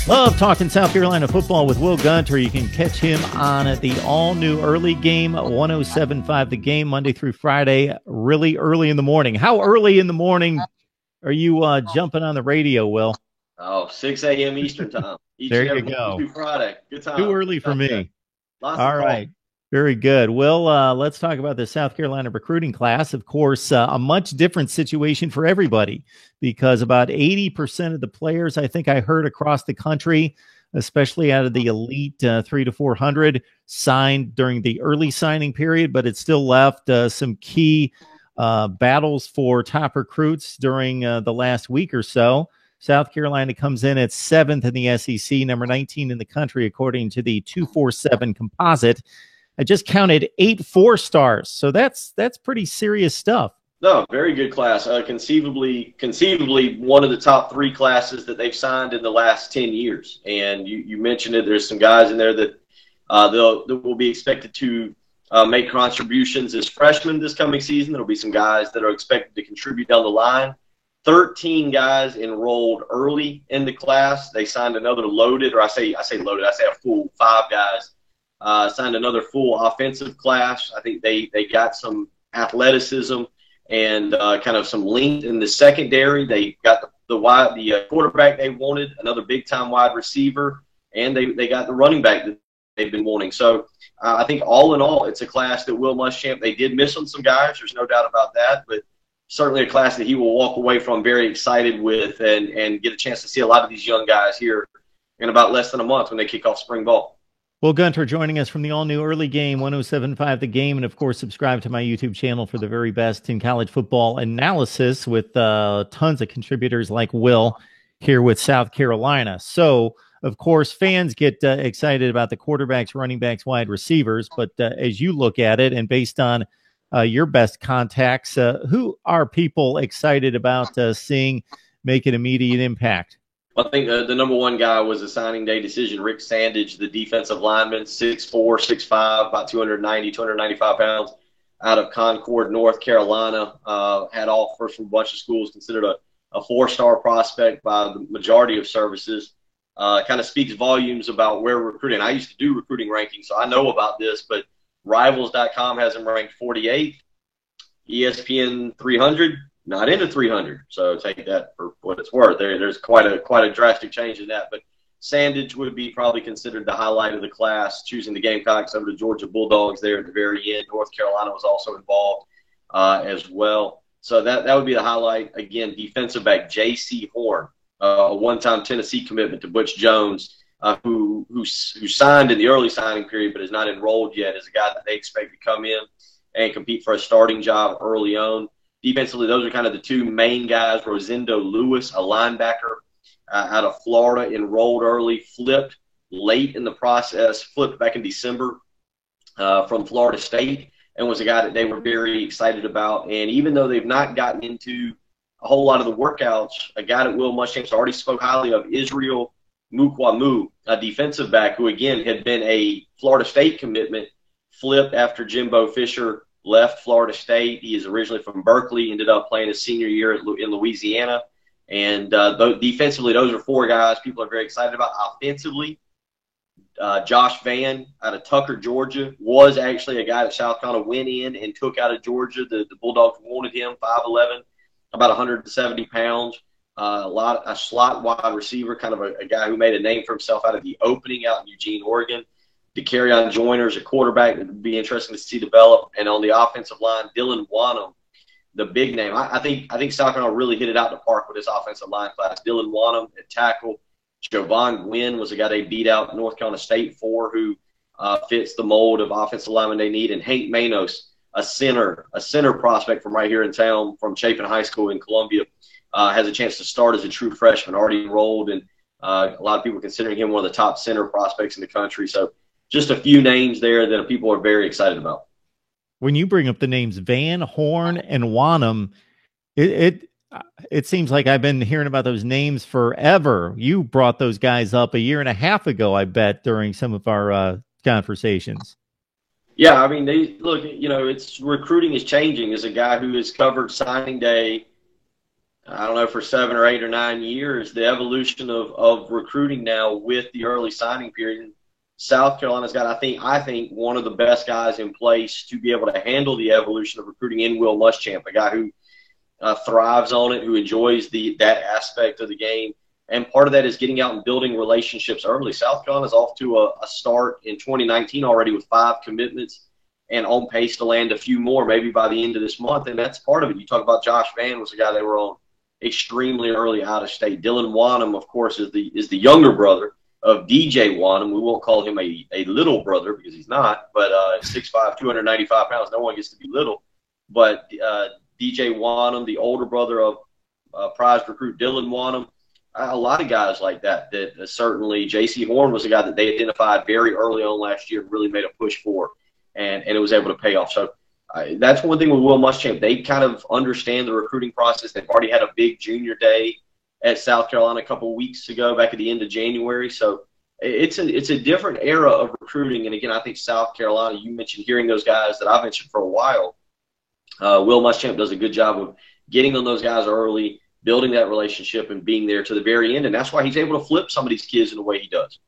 Love talking South Carolina football with Will Gunter. You can catch him on the all-new early game, 107.5 The Game, Monday through Friday, really early in the morning. How early in the morning are you jumping on the radio, Will? Oh, 6 a.m. Eastern time. Each There and you every Monday go. through Friday. Good time. Too early for Good time. me. Lots of All fun. right. Very good. Well, let's talk about the South Carolina recruiting class. Of course, a much different situation for everybody because about 80% of the players I think I heard across the country, especially out of the elite 3 to 400, signed during the early signing period, but it still left some key battles for top recruits during the last week or so. South Carolina comes in at 7th in the SEC, number 19 in the country, according to the 247 composite. I just counted 8 4-stars, so that's pretty serious stuff. No, very good class. Conceivably one of the top three classes that they've signed in the last 10 years. And you mentioned it. There's some guys in there that that will be expected to make contributions as freshmen this coming season. There'll be some guys that are expected to contribute down the line. 13 guys enrolled early in the class. They signed another loaded, or I say loaded, I say a full 5 guys. Signed another full offensive class. I think they got some athleticism and kind of some length in the secondary. They got the quarterback they wanted, another big time wide receiver, and they got the running back that they've been wanting. So I think all in all, it's a class that Will Muschamp, they did miss on some guys. There's no doubt about that, but certainly a class that he will walk away from very excited with and get a chance to see a lot of these young guys here in about less than a month when they kick off spring ball. Will Gunter joining us from the all-new early game, 107.5 The Game, and of course, subscribe to my YouTube channel for the very best in college football analysis with tons of contributors like Will here with South Carolina. So, of course, fans get excited about the quarterbacks, running backs, wide receivers, but as you look at it and based on your best contacts, who are people excited about seeing make an immediate impact? I think the number one guy was a signing day decision. Rick Sandage, the defensive lineman, 6'4", 6'5", about 290, 295 pounds, out of Concord, North Carolina. Had offers from a bunch of schools, considered a 4-star prospect by the majority of services. Kind of speaks volumes about where we're recruiting. I used to do recruiting rankings, so I know about this, but Rivals.com has him ranked 48th. ESPN 300. Not into 300, so take that for what it's worth. There's quite a drastic change in that. But Sandage would be probably considered the highlight of the class, choosing the Gamecocks over the Georgia Bulldogs there at the very end. North Carolina was also involved as well. So that would be the highlight. Again, defensive back J.C. Horn, a one-time Tennessee commitment to Butch Jones, who signed in the early signing period but is not enrolled yet, is a guy that they expect to come in and compete for a starting job early on. Defensively, those are kind of the two main guys. Rosendo Lewis, a linebacker out of Florida, enrolled early, flipped late in the process, flipped back in December from Florida State, and was a guy that they were very excited about. And even though they've not gotten into a whole lot of the workouts, a guy that Will Muschamp's already spoke highly of, Israel Mukwamu, a defensive back who, again, had been a Florida State commitment, flipped after Jimbo Fisher left Florida State. He is originally from Berkeley, ended up playing his senior year in Louisiana. And defensively, those are 4 guys people are very excited about. Offensively, Josh Vann out of Tucker, Georgia, was actually a guy that South Carolina went in and took out of Georgia. The Bulldogs wanted him, 5'11", about 170 pounds. A slot wide receiver, kind of a guy who made a name for himself out of the opening out in Eugene, Oregon. DeCarrion Joyner is a quarterback that would be interesting to see develop. And on the offensive line, Dylan Wanham, the big name. I think South Carolina really hit it out in the park with this offensive line class. Dylan Wanham at tackle. Jovan Gwynn was a guy they beat out North Carolina State for, who fits the mold of offensive lineman they need. And Hank Manos, a center prospect from right here in town from Chapin High School in Columbia, has a chance to start as a true freshman, already enrolled. And a lot of people considering him one of the top center prospects in the country. So just a few names there that people are very excited about. When you bring up the names Vann, Horn, and Wanham, it seems like I've been hearing about those names forever. You brought those guys up a year and a half ago, I bet, during some of our conversations. Yeah, I mean, it's recruiting is changing. As a guy who has covered signing day I don't know, for 7 or 8 or 9 years, the evolution of recruiting now with the early signing period. South Carolina's got, I think one of the best guys in place to be able to handle the evolution of recruiting in Will Muschamp, a guy who thrives on it, who enjoys that aspect of the game. And part of that is getting out and building relationships early. South Carolina's off to a start in 2019 already with 5 commitments and on pace to land a few more maybe by the end of this month. And that's part of it. You talk about Josh Vann was a guy they were on extremely early out of state. Dylan Wanham, of course, is the younger brother of DJ Wanham. We won't call him a little brother because he's not, but 6'5", 295 pounds. No one gets to be little. But DJ Wanham, the older brother of prized recruit Dylan Wanham, a lot of guys like that certainly J.C. Horn was a guy that they identified very early on last year and really made a push for, and it was able to pay off. So that's one thing with Will Muschamp. They kind of understand the recruiting process. They've already had a big junior day at South Carolina a couple of weeks ago, back at the end of January. So it's a different era of recruiting. And again, I think South Carolina, you mentioned hearing those guys that I've mentioned for a while. Will Muschamp does a good job of getting on those guys early, building that relationship, and being there to the very end. And that's why he's able to flip some of these kids in the way he does.